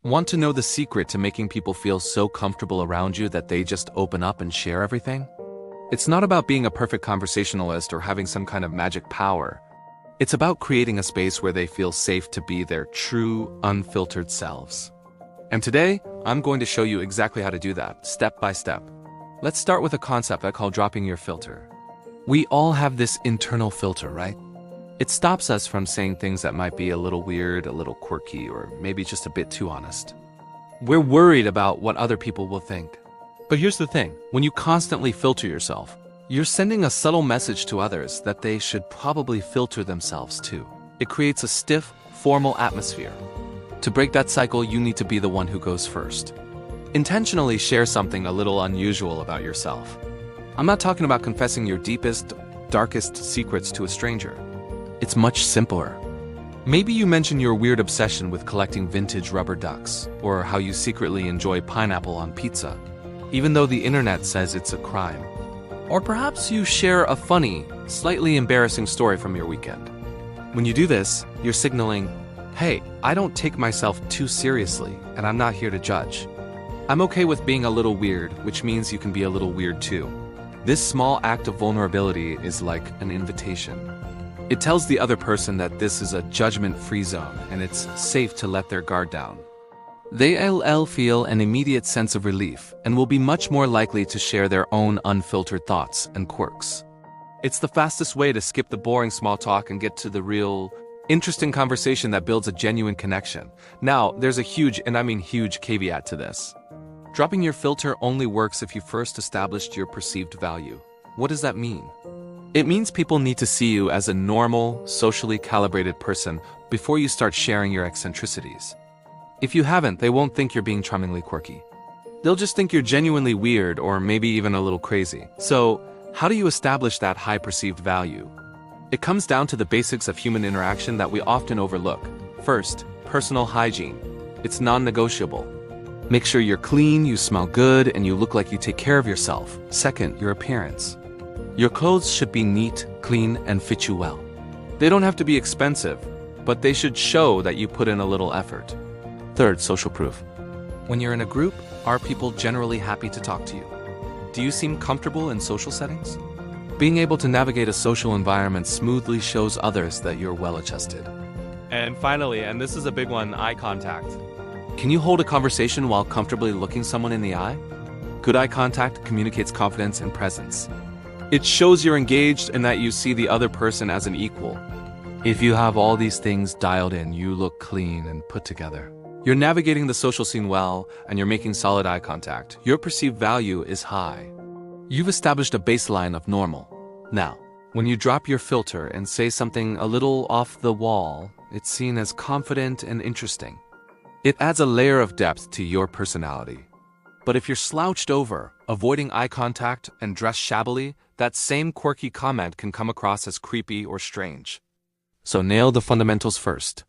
Want to know the secret to making people feel so comfortable around you that they just open up and share everything? It's not about being a perfect conversationalist or having some kind of magic power. It's about creating a space where they feel safe to be their true, unfiltered selves. And today, I'm going to show you exactly how to do that, step by step. Let's start with a concept I call dropping your filter. We all have this internal filter, right? It stops us from saying things that might be a little weird, a little quirky, or maybe just a bit too honest. We're worried about what other people will think. But here's the thing, when you constantly filter yourself, you're sending a subtle message to others that they should probably filter themselves too. It creates a stiff, formal atmosphere. To break that cycle, you need to be the one who goes first. Intentionally share something a little unusual about yourself. I'm not talking about confessing your deepest, darkest secrets to a stranger. It's much simpler. Maybe you mention your weird obsession with collecting vintage rubber ducks, or how you secretly enjoy pineapple on pizza, even though the internet says it's a crime. Or perhaps you share a funny, slightly embarrassing story from your weekend. When you do this, you're signaling, hey, I don't take myself too seriously, and I'm not here to judge. I'm okay with being a little weird, which means you can be a little weird too. This small act of vulnerability is like an invitation. It tells the other person that this is a judgment-free zone and it's safe to let their guard down. They'll feel an immediate sense of relief and will be much more likely to share their own unfiltered thoughts and quirks. It's the fastest way to skip the boring small talk and get to the real, interesting conversation that builds a genuine connection. Now, there's a huge, and I mean huge, caveat to this. Dropping your filter only works if you first established your perceived value. What does that mean? It means people need to see you as a normal, socially calibrated person before you start sharing your eccentricities. If you haven't, they won't think you're being charmingly quirky. They'll just think you're genuinely weird or maybe even a little crazy. So, how do you establish that high perceived value? It comes down to the basics of human interaction that we often overlook. First, personal hygiene. It's non-negotiable. Make sure you're clean, you smell good, and you look like you take care of yourself. Second, your appearance. Your clothes should be neat, clean, and fit you well. They don't have to be expensive, but they should show that you put in a little effort. Third, social proof. When you're in a group, are people generally happy to talk to you? Do you seem comfortable in social settings? Being able to navigate a social environment smoothly shows others that you're well-adjusted. And finally, and this is a big one, eye contact. Can you hold a conversation while comfortably looking someone in the eye? Good eye contact communicates confidence and presence. It shows you're engaged and that you see the other person as an equal. If you have all these things dialed in, you look clean and put together. You're navigating the social scene well, and you're making solid eye contact. Your perceived value is high. You've established a baseline of normal. Now, when you drop your filter and say something a little off the wall, it's seen as confident and interesting. It adds a layer of depth to your personality. But if you're slouched over, avoiding eye contact, and dressed shabbily, that same quirky comment can come across as creepy or strange. So nail the fundamentals first.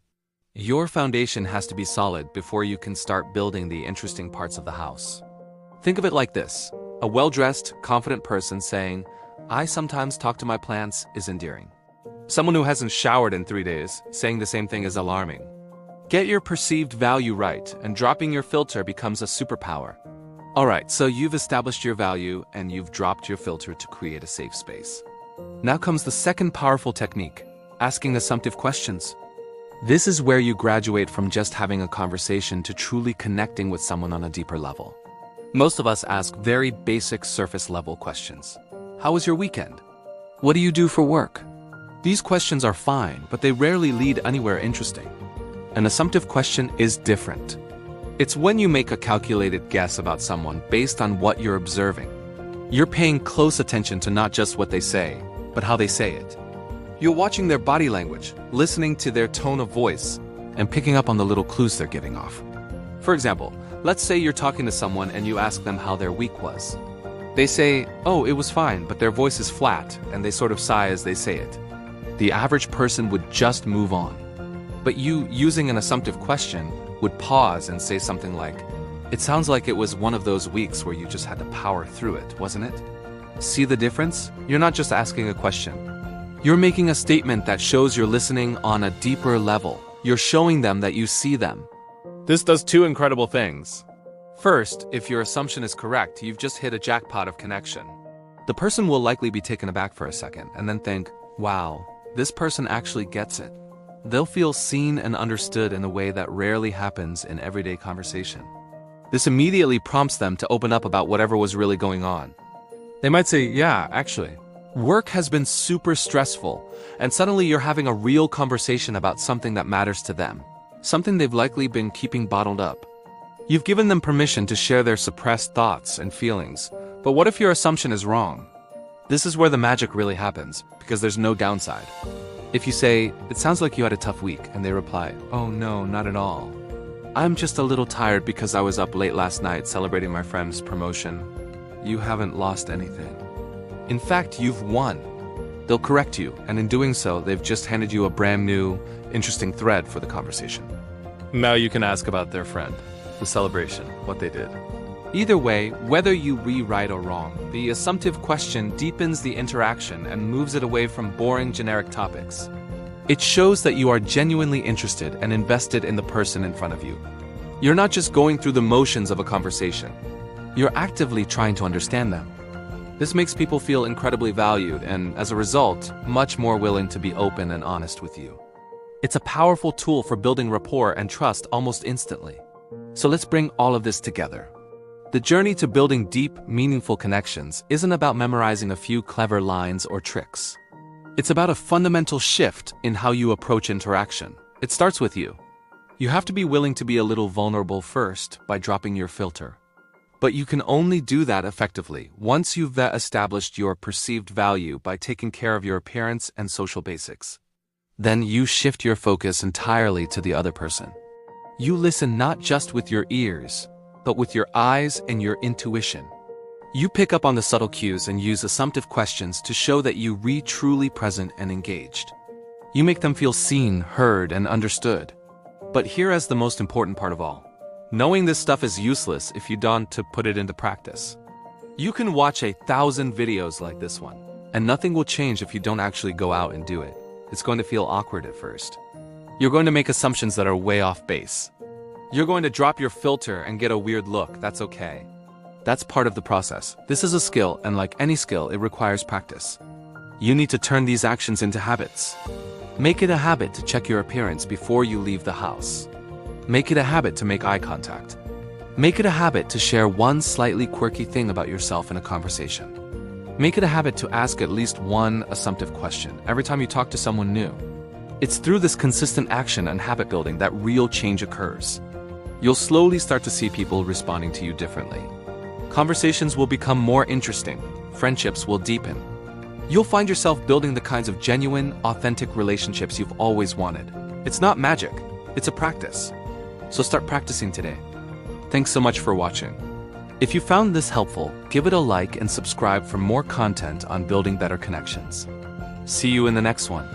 Your foundation has to be solid before you can start building the interesting parts of the house. Think of it like this. A well-dressed, confident person saying, I sometimes talk to my plants is endearing. Someone who hasn't showered in 3 days saying the same thing is alarming. Get your perceived value right, and dropping your filter becomes a superpower. Alright, so you've established your value, and you've dropped your filter to create a safe space. Now comes the second powerful technique, asking assumptive questions. This is where you graduate from just having a conversation to truly connecting with someone on a deeper level. Most of us ask very basic surface-level questions. How was your weekend? What do you do for work? These questions are fine, but they rarely lead anywhere interesting. An assumptive question is different. It's when you make a calculated guess about someone based on what you're observing. You're paying close attention to not just what they say, but how they say it. You're watching their body language, listening to their tone of voice, and picking up on the little clues they're giving off. For example, let's say you're talking to someone and you ask them how their week was. They say, oh, it was fine, but their voice is flat, and they sort of sigh as they say it. The average person would just move on. But you, using an assumptive question, would pause and say something like, it sounds like it was one of those weeks where you just had to power through it, wasn't it? See the difference? You're not just asking a question. You're making a statement that shows you're listening on a deeper level. You're showing them that you see them. This does two incredible things. First, if your assumption is correct, you've just hit a jackpot of connection. The person will likely be taken aback for a second and then think, wow, this person actually gets it. They'll feel seen and understood in a way that rarely happens in everyday conversation. This immediately prompts them to open up about whatever was really going on. They might say, yeah, actually, work has been super stressful, and suddenly you're having a real conversation about something that matters to them, something they've likely been keeping bottled up. You've given them permission to share their suppressed thoughts and feelings, but what if your assumption is wrong? This is where the magic really happens, because there's no downside. If you say, it sounds like you had a tough week, and they reply, oh no, not at all. I'm just a little tired because I was up late last night celebrating my friend's promotion. You haven't lost anything. In fact, you've won. They'll correct you, and in doing so, they've just handed you a brand new, interesting thread for the conversation. Now you can ask about their friend, the celebration, what they did. Either way, whether you right or wrong, the assumptive question deepens the interaction and moves it away from boring generic topics. It shows that you are genuinely interested and invested in the person in front of you. You're not just going through the motions of a conversation. You're actively trying to understand them. This makes people feel incredibly valued and, as a result, much more willing to be open and honest with you. It's a powerful tool for building rapport and trust almost instantly. So let's bring all of this together. The journey to building deep, meaningful connections isn't about memorizing a few clever lines or tricks. It's about a fundamental shift in how you approach interaction. It starts with you. You have to be willing to be a little vulnerable first by dropping your filter. But you can only do that effectively once you've established your perceived value by taking care of your appearance and social basics. Then you shift your focus entirely to the other person. You listen not just with your ears, but with your eyes and your intuition. You pick up on the subtle cues and use assumptive questions to show that you are truly present and engaged. You make them feel seen, heard, and understood. But here is the most important part of all. Knowing this stuff is useless if you don't put it into practice. You can watch 1,000 videos like this one, and nothing will change if you don't actually go out and do it. It's going to feel awkward at first. You're going to make assumptions that are way off base. You're going to drop your filter and get a weird look. That's okay. That's part of the process. This is a skill, and like any skill, it requires practice. You need to turn these actions into habits. Make it a habit to check your appearance before you leave the house. Make it a habit to make eye contact. Make it a habit to share one slightly quirky thing about yourself in a conversation. Make it a habit to ask at least one assumptive question every time you talk to someone new. It's through this consistent action and habit building that real change occurs. You'll slowly start to see people responding to you differently. Conversations will become more interesting. Friendships will deepen. You'll find yourself building the kinds of genuine, authentic relationships you've always wanted. It's not magic, it's a practice. So start practicing today. Thanks so much for watching. If you found this helpful, give it a like and subscribe for more content on building better connections. See you in the next one.